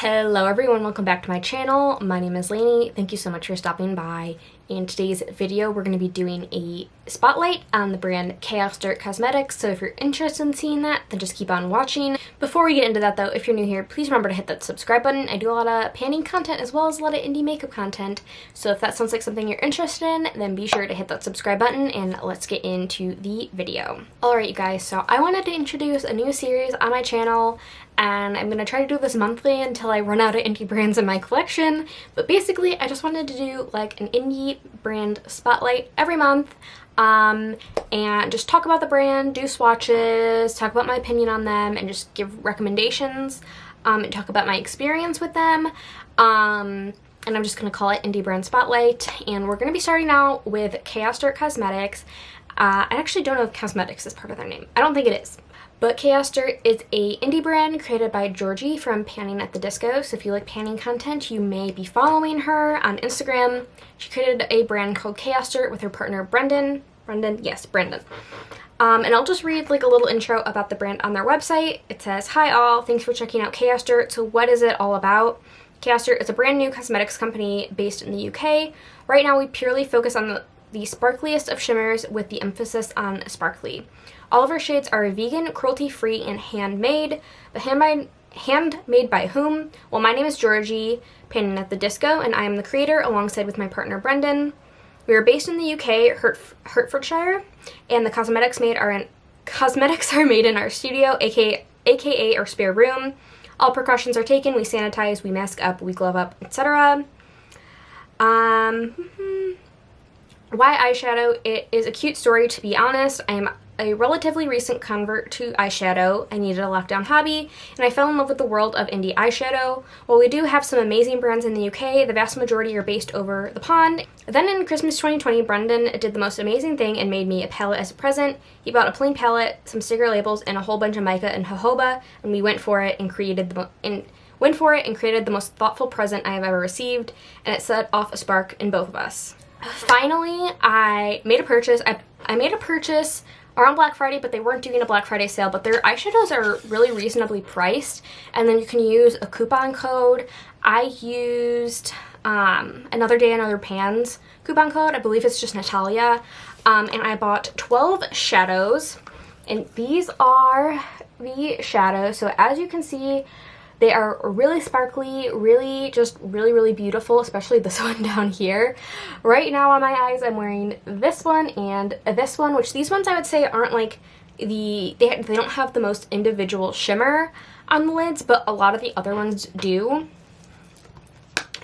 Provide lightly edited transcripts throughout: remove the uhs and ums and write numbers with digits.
Hello everyone, welcome back to my channel. My name is Lainey. Thank you so much for stopping by. In today's video, we're going to be doing a spotlight on the brand Chaos Dirt Cosmetics, so if you're interested in seeing that, then just keep on watching. Before we get into that though, if you're new here, please remember to hit that subscribe button. I do a lot of panning content as well as a lot of indie makeup content, so if that sounds like something you're interested in, then be sure to hit that subscribe button and let's get into the video. Alright you guys, so I wanted to introduce a new series on my channel, and I'm going to try to do this monthly until I run out of indie brands in my collection, but basically I just wanted to do like an indie brand spotlight every month, and just talk about the brand, do swatches, talk about my opinion on them, and just give recommendations, and talk about my experience with them, and I'm just going to call it Indie Brand Spotlight, and we're going to be starting out with Chaos Dirt Cosmetics. I actually don't know if cosmetics is part of their name. I don't think it is. But Chaos Dirt is a indie brand created by Georgie from Panning at the Disco, so if you like panning content, you may be following her on Instagram. She created a brand called Chaos Dirt with her partner Brendan. Yes, Brendan. And I'll just read like a little intro about the brand on their website. It says, "Hi all, thanks for checking out Chaos Dirt. So what is it all about? Chaos Dirt is a brand new cosmetics company based in the UK. Right now we purely focus on the sparkliest of shimmers with the emphasis on sparkly. All of our shades are vegan, cruelty-free, and handmade. But handmade by whom? Well, my name is Georgie, Panning at the Disco, and I am the creator alongside with my partner Brendan. We are based in the UK, Hertfordshire, and the cosmetics are made in our studio, aka our spare room. All precautions are taken. We sanitize, we mask up, we glove up, etc. Why eyeshadow? It is a cute story, to be honest. I am a relatively recent convert to eyeshadow. I needed a lockdown hobby, and I fell in love with the world of indie eyeshadow. While we do have some amazing brands in the UK, the vast majority are based over the pond. Then in Christmas 2020, Brendan did the most amazing thing and made me a palette as a present. He bought a plain palette, some sticker labels, and a whole bunch of mica and jojoba, and we went for it and created the most thoughtful present I have ever received, and it set off a spark in both of us. Finally, I made a purchase. I made a purchase around Black Friday, but they weren't doing a Black Friday sale, but their eyeshadows are really reasonably priced, and then you can use a coupon code. I used Another Day, Another Pans coupon code. I believe it's just Natalia, and I bought 12 shadows, and these are the shadows. So as you can see, they are really sparkly, really beautiful, especially this one down here. Right now on my eyes, I'm wearing this one and this one, which these ones I would say aren't like they don't have the most individual shimmer on the lids, but a lot of the other ones do.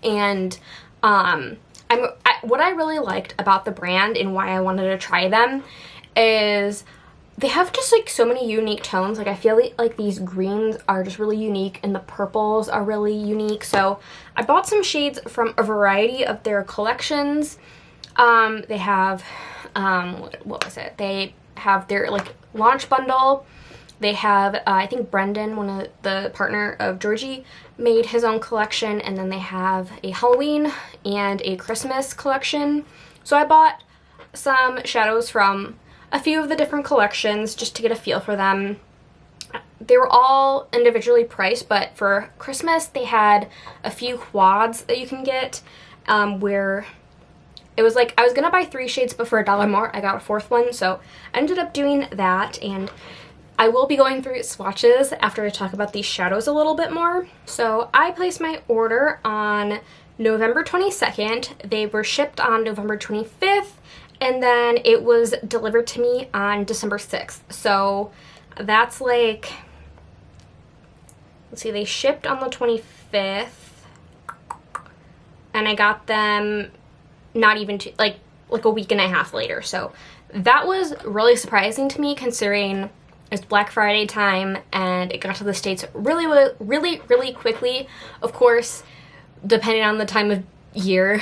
And what I really liked about the brand and why I wanted to try them is they have just like so many unique tones. Like I feel like these greens are just really unique and the purples are really unique. So I bought some shades from a variety of their collections. They have, what was it? They have their like launch bundle. They have, I think Brendan, one of the partner of Georgie, made his own collection. And then they have a Halloween and a Christmas collection. So I bought some shadows from a few of the different collections just to get a feel for them. They were all individually priced, but for Christmas they had a few quads that you can get, where it was like I was gonna buy 3 shades, but for $1 more I got a 4th one, so I ended up doing that. And I will be going through swatches after I talk about these shadows a little bit more. So I placed my order on November 22nd. They were shipped on November 25th. And then it was delivered to me on December 6th. So that's like, let's see, they shipped on the 25th. And I got them not even like a week and a half later. So that was really surprising to me considering it's Black Friday time and it got to the States really quickly. Of course, depending on the time of year,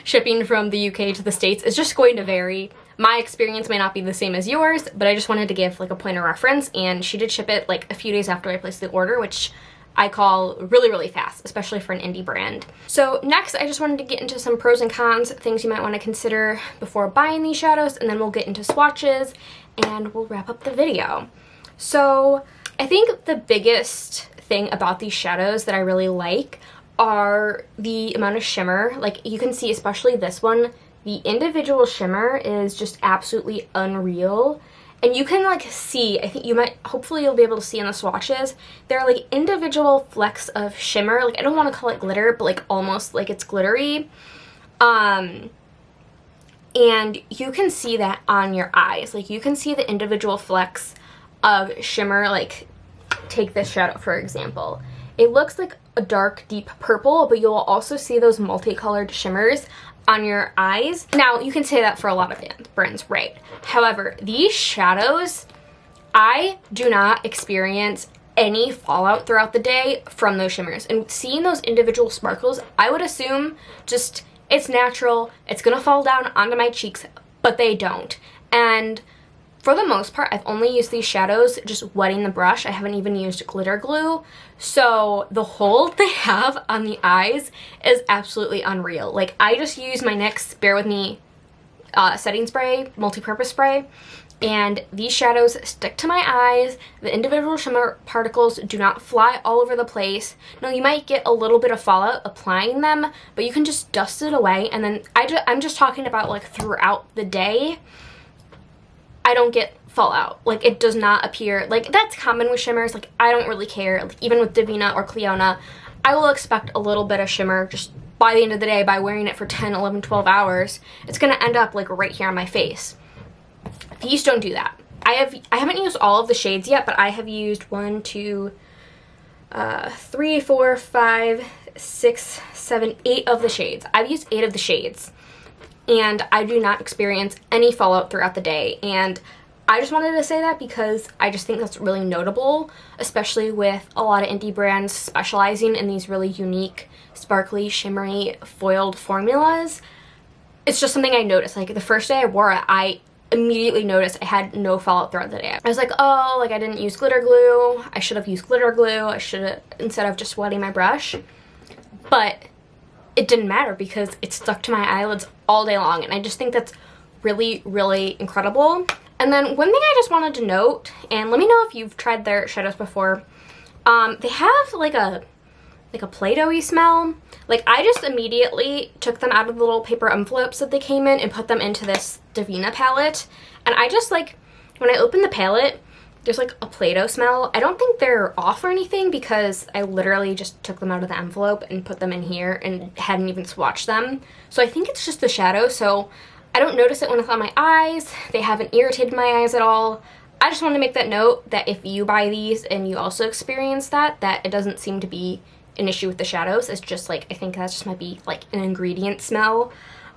shipping from the UK to the States is just going to vary. My experience may not be the same as yours, but I just wanted to give like a point of reference, and she did ship it like a few days after I placed the order, which I call really fast, especially for an indie brand. So next, I just wanted to get into some pros and cons, things you might want to consider before buying these shadows, and then we'll get into swatches and we'll wrap up the video. So I think the biggest thing about these shadows that I really like are the amount of shimmer. Like, you can see, especially this one, the individual shimmer is just absolutely unreal. And you can, like, see, I think you might, hopefully you'll be able to see in the swatches, there are, like, individual flecks of shimmer. Like, I don't want to call it glitter, but, like, almost like it's glittery. And you can see that on your eyes. Like, you can see the individual flecks of shimmer. Like, take this shadow, for example. It looks like a dark, deep purple, but you'll also see those multicolored shimmers on your eyes. Now, you can say that for a lot of brands, right? However, these shadows, I do not experience any fallout throughout the day from those shimmers. And seeing those individual sparkles, I would assume just it's natural, it's gonna fall down onto my cheeks, but they don't. And for the most part, I've only used these shadows just wetting the brush. I haven't even used glitter glue. So the hold they have on the eyes is absolutely unreal. Like, I just use my NYX Bear With Me setting spray, multi-purpose spray, and these shadows stick to my eyes. The individual shimmer particles do not fly all over the place. Now, you might get a little bit of fallout applying them, but you can just dust it away. And then I'm just talking about, like, throughout the day, I don't get fallout. Like, it does not appear, like, that's common with shimmers. Like, I don't really care. Like, even with Divina or Cliona, I will expect a little bit of shimmer just by the end of the day. By wearing it for 10, 11, 12 hours, it's gonna end up, like, right here on my face. These don't do that. I haven't used all of the shades yet, but I have used 1, 2, 3, 4, 5, 6, 7, 8 of the shades. I've used 8 of the shades, and I do not experience any fallout throughout the day. And I just wanted to say that because I just think that's really notable, especially with a lot of indie brands specializing in these really unique, sparkly, shimmery, foiled formulas. It's just something I noticed. Like, the first day I wore it, I immediately noticed I had no fallout throughout the day. I was like, oh, like, I didn't use glitter glue. I should have used glitter glue. I should have, instead of just wetting my brush. But it didn't matter because it stuck to my eyelids all day long, and I just think that's really, really incredible. And then one thing I just wanted to note, and let me know if you've tried their shadows before, they have like a Play-Doh-y smell. Like, I just immediately took them out of the little paper envelopes that they came in and put them into this Divina palette, and I just, like, when I open the palette, there's like a Play-Doh smell. I don't think they're off or anything because I literally just took them out of the envelope and put them in here and hadn't even swatched them. So I think it's just the shadow, so I don't notice it when it's on my eyes. They haven't irritated my eyes at all. I just wanted to make that note that if you buy these and you also experience that it doesn't seem to be an issue with the shadows. It's just, like, I think that just might be like an ingredient smell.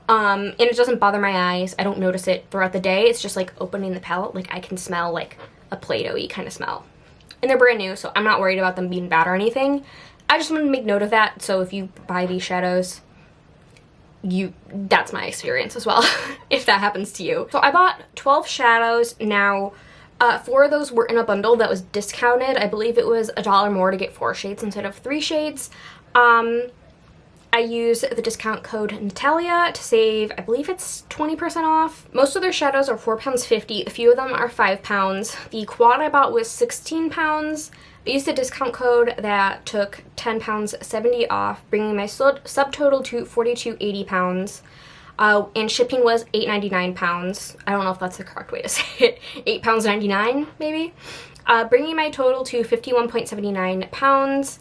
And it doesn't bother my eyes. I don't notice it throughout the day. It's just like opening the palette, like I can smell like a Play-Doh-y kind of smell. And they're brand new, so I'm not worried about them being bad or anything. I just wanted to make note of that, so if you buy these shadows, that's my experience as well, if that happens to you. So I bought 12 shadows. Now, 4 of those were in a bundle that was discounted. I believe it was $1 more to get 4 shades instead of 3 shades. I used the discount code Natalia to save, I believe it's 20% off. Most of their shadows are £4.50. A few of them are £5. The quad I bought was £16. I used a discount code that took £10.70 off, bringing my subtotal to £42.80. And shipping was £8.99. I don't know if that's the correct way to say it. £8.99 maybe. Bringing my total to £51.79.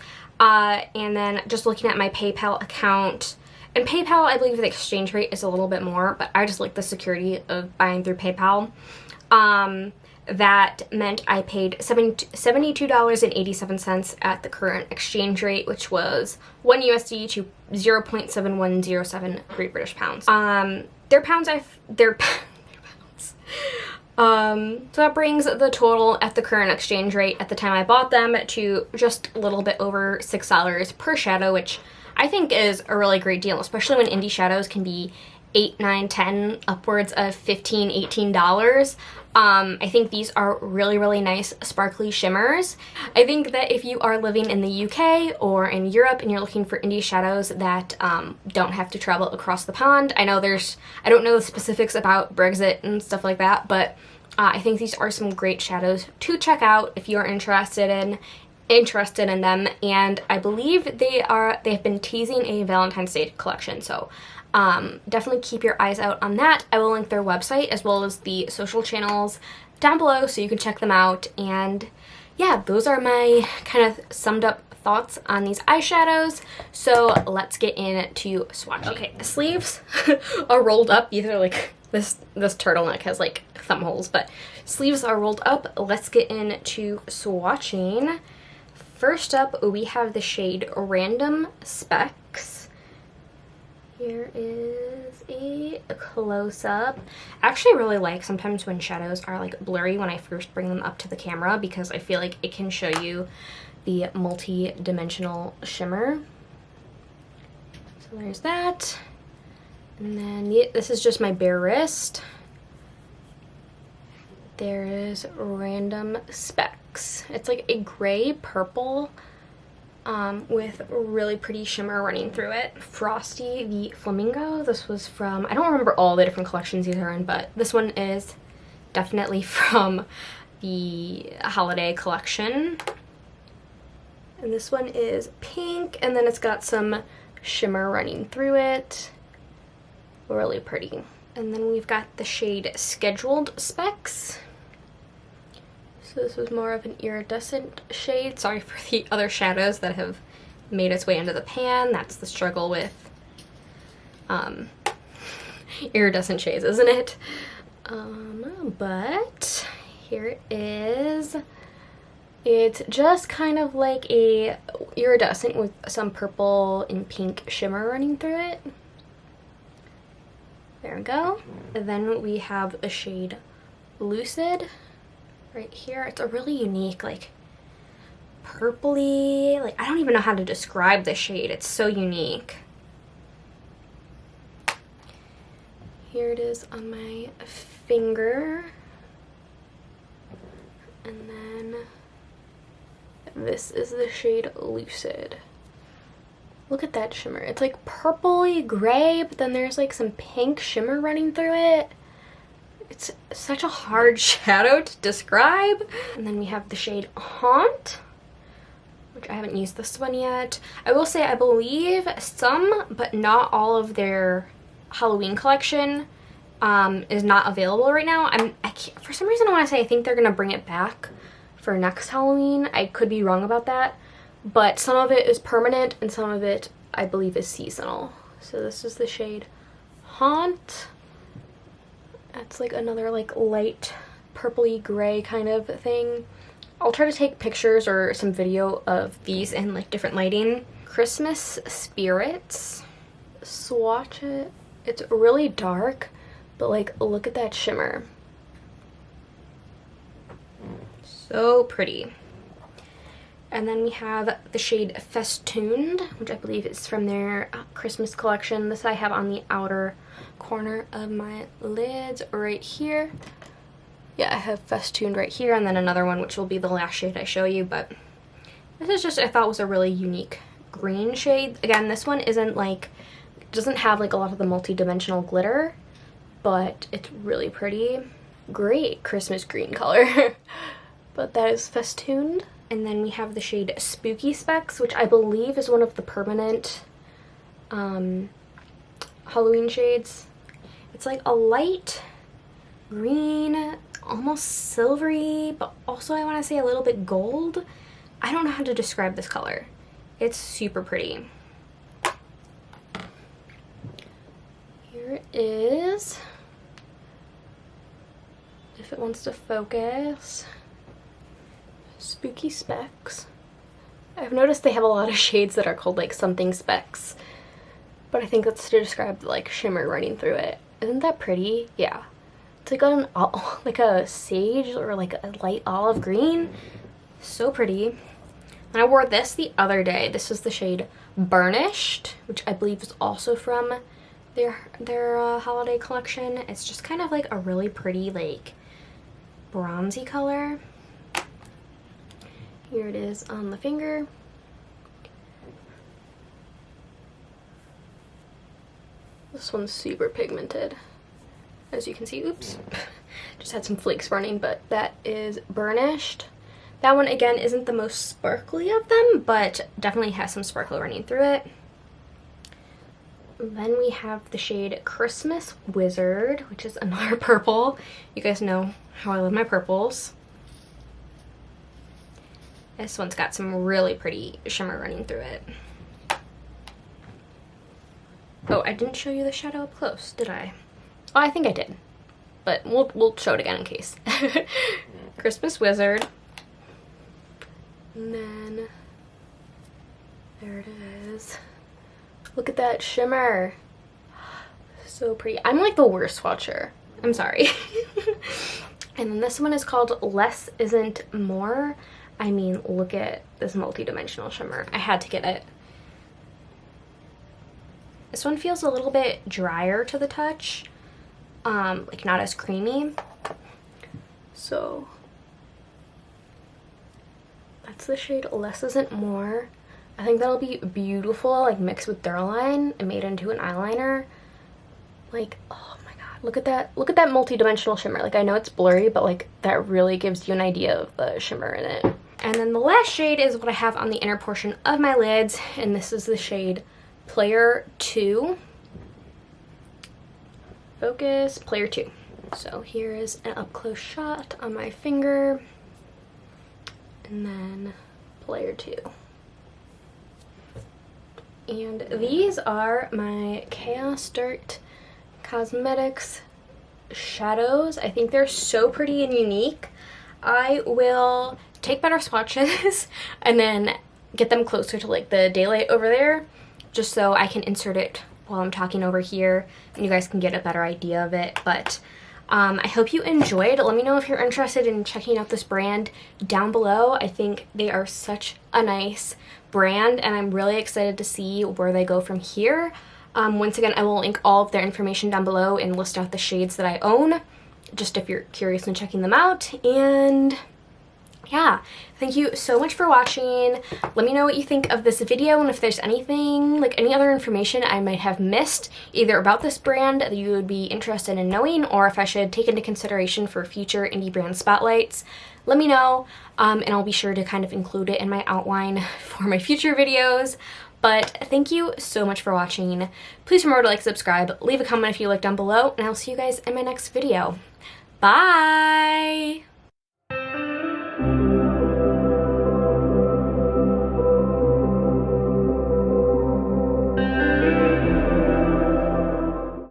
And then just looking at my PayPal account, and PayPal, I believe the exchange rate is a little bit more, but I just like the security of buying through PayPal. That meant I paid $72.87 at the current exchange rate, which was 1 USD to 0.7107 Great British pounds. Their pounds, so that brings the total at the current exchange rate at the time I bought them to just a little bit over $6 per shadow, which I think is a really great deal, especially when indie shadows can be $8, $9, $10, upwards of $15, $18. I think these are really, really nice sparkly shimmers. I think that if you are living in the UK or in Europe and you're looking for indie shadows that don't have to travel across the pond, I don't know the specifics about Brexit and stuff like that, but I think these are some great shadows to check out if you're interested in interested in them, and I believe they have been teasing a Valentine's Day collection, so definitely keep your eyes out on that. I will link their website as well as the social channels down below so you can check them out. And yeah, those are my kind of summed up thoughts on these eyeshadows. So let's get into swatching. Okay, the sleeves are rolled up. Either like this turtleneck has like thumb holes, but sleeves are rolled up. Let's get into swatching. First up, we have the shade Random Specks. Here is a close-up. I actually really like sometimes when shadows are like blurry when I first bring them up to the camera, because I feel like it can show you the multi-dimensional shimmer. So there's that. And then this is just my bare wrist. There is Random Specks. It's like a gray purple with really pretty shimmer running through it. Frosty the Flamingo. This was from, I don't remember all the different collections these are in, but this one is definitely from the holiday collection. And this one is pink, and then it's got some shimmer running through it. Really pretty. And then we've got the shade Scheduled Specks. So this was more of an iridescent shade. Sorry for the other shadows that have made its way into the pan. That's the struggle with iridescent shades, isn't it? But here it is. It's just kind of like a iridescent with some purple and pink shimmer running through it. There we go. And then we have the shade Lucid right here. It's a really unique, like, purpley, like, I don't even know how to describe the shade. It's so unique. Here it is on my finger. And then this is the shade Lucid. Look at that shimmer. It's like purpley gray, but then there's like some pink shimmer running through it. It's such a hard shadow to describe. And then we have the shade Haunt, which I haven't used this one yet. I will say I believe some, but not all of their Halloween collection is not available right now. For some reason I want to say I think they're going to bring it back for next Halloween. I could be wrong about that. But some of it is permanent and some of it I believe is seasonal. So this is the shade Haunt. That's like another like light purpley gray kind of thing. I'll try to take pictures or some video of these in like different lighting. Christmas Spirits. Swatch it. It's really dark, but like look at that shimmer. So pretty. And then we have the shade Festooned, which I believe is from their Christmas collection. This I have on the outer corner of my lids right here. Yeah, I have Festooned right here, and then another one which will be the last shade I show you, but this is just, I thought was a really unique green shade. Again, this one isn't like, doesn't have like a lot of the multi-dimensional glitter, but it's really pretty. Great Christmas green color. But that is Festooned. And then we have the shade Spooky Specks, which I believe is one of the permanent Halloween shades. It's like a light green, almost silvery, but also I want to say a little bit gold. I don't know how to describe this color. It's super pretty. Here it is. If it wants to focus. Spooky Specks. I've noticed they have a lot of shades that are called like something specks, but I think that's to describe the like shimmer running through it. Isn't that pretty? Yeah. It's like like a sage or like a light olive green. So pretty. And I wore this the other day. This was the shade Burnished, which I believe is also from their holiday collection. It's just kind of like a really pretty like bronzy color. Here it is on the finger. This one's super pigmented, as you can see. Oops, just had some flakes running, but that is Burnished. That one, again, isn't the most sparkly of them, but definitely has some sparkle running through it. Then we have the shade Christmas Wizard, which is another purple. You guys know how I love my purples. This one's got some really pretty shimmer running through it. Oh, I didn't show you the shadow up close, did I? Oh, I think I did, but we'll show it again in case. Christmas Wizard. And then, there it is. Look at that shimmer. So pretty. I'm like the worst swatcher. I'm sorry. And then this one is called Less Isn't More. I mean, look at this multi-dimensional shimmer. I had to get it. This one feels a little bit drier to the touch. Like not as creamy. So that's the shade Less Isn't More. I think that'll be beautiful, like mixed with Duraline and made into an eyeliner. Like, oh my god, look at that multi-dimensional shimmer. Like, I know it's blurry, but like that really gives you an idea of the shimmer in it. And then the last shade is what I have on the inner portion of my lids, and this is the shade Player 2. Focus, Player 2. So here is an up-close shot on my finger, and then Player 2. And these are my Chaos Dirt Cosmetics shadows. I think they're so pretty and unique. I will take better swatches and then get them closer to like the daylight over there, just so I can insert it while I'm talking over here and you guys can get a better idea of it. But I hope you enjoyed. Let me know if you're interested in checking out this brand down below. I think they are such a nice brand and I'm really excited to see where they go from here. Once again, I will link all of their information down below and list out the shades that I own, just if you're curious in checking them out. And yeah, thank you so much for watching. Let me know what you think of this video and if there's anything, like any other information I might have missed, either about this brand that you would be interested in knowing, or if I should take into consideration for future indie brand spotlights. Let me know, and I'll be sure to kind of include it in my outline for my future videos. But thank you so much for watching. Please remember to like, subscribe, leave a comment if you like down below, and I'll see you guys in my next video. Bye!